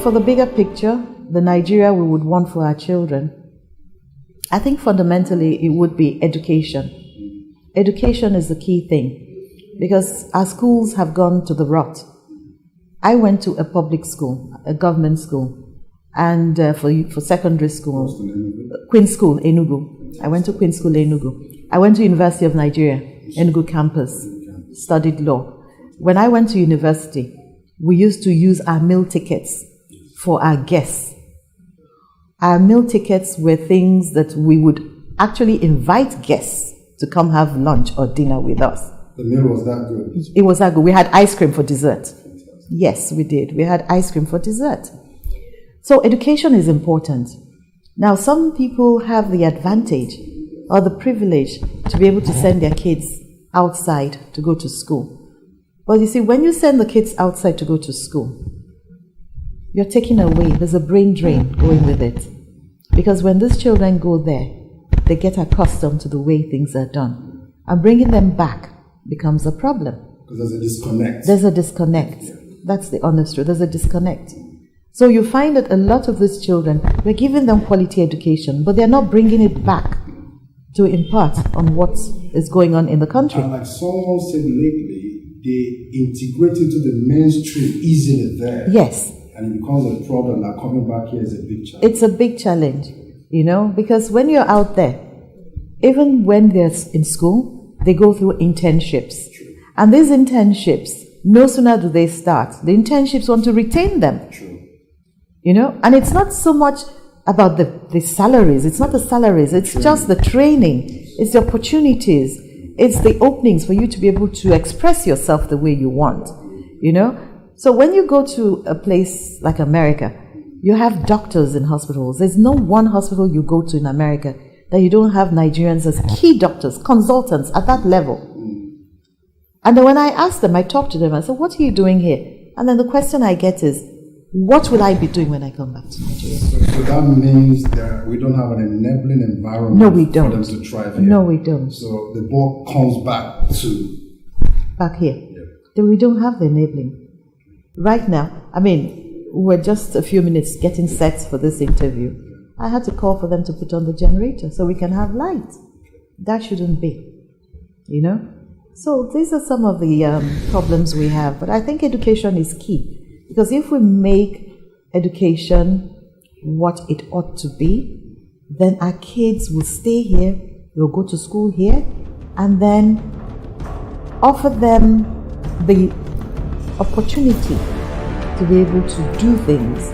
for the bigger picture, the Nigeria we would want for our children, I think fundamentally it would be education. Education is the key thing because our schools have gone to the rot. I went to a public school, a government school, and for secondary school, Queen's School, Enugu. I went to Queen's School, Enugu. I went to University of Nigeria, Enugu campus, studied law. When I went to university, we used to use our meal tickets for our guests. Our meal tickets were things that we would actually invite guests to come have lunch or dinner with us. The meal was that good? It was that good. We had ice cream for dessert. Yes, we did. We had ice cream for dessert. So education is important. Now, some people have the advantage or the privilege to be able to send their kids outside to go to school. But you see, when you send the kids outside to go to school, you're taking away, there's a brain drain going with it. Because when these children go there, they get accustomed to the way things are done. And bringing them back becomes a problem. Because there's a disconnect. There's a disconnect. That's the honest truth. There's a disconnect. So you find that a lot of these children, we're giving them quality education, but they're not bringing it back to impart on what is going on in the country. And like someone said lately, they integrate into the mainstream easily there. Yes. And it becomes a problem that coming back here is a big challenge. It's a big challenge, you know, because when you're out there, even when they're in school, they go through internships. True. And these internships, no sooner do they start, the internships want to retain them. True. You know, and it's not so much about the salaries. It's not the salaries. It's just the training. It's the opportunities. It's the openings for you to be able to express yourself the way you want, you know. So when you go to a place like America, you have doctors in hospitals. There's no one hospital you go to in America that you don't have Nigerians as key doctors, consultants at that level. And then when I ask them, I talk to them, I say, what are you doing here? And then the question I get is, what will I be doing when I come back to Nigeria? So that means that we don't have an enabling environment No, we don't. for them to thrive here. No, we don't. So the ball comes back here. Yeah. Then we don't have the enabling. Right now, I mean, we're just a few minutes getting set for this interview. I had to call for them to put on the generator so we can have light. That shouldn't be, you know? So these are some of the problems we have. But I think education is key. Because if we make education what it ought to be, then our kids will stay here, they'll go to school here, and then offer them the opportunity to be able to do things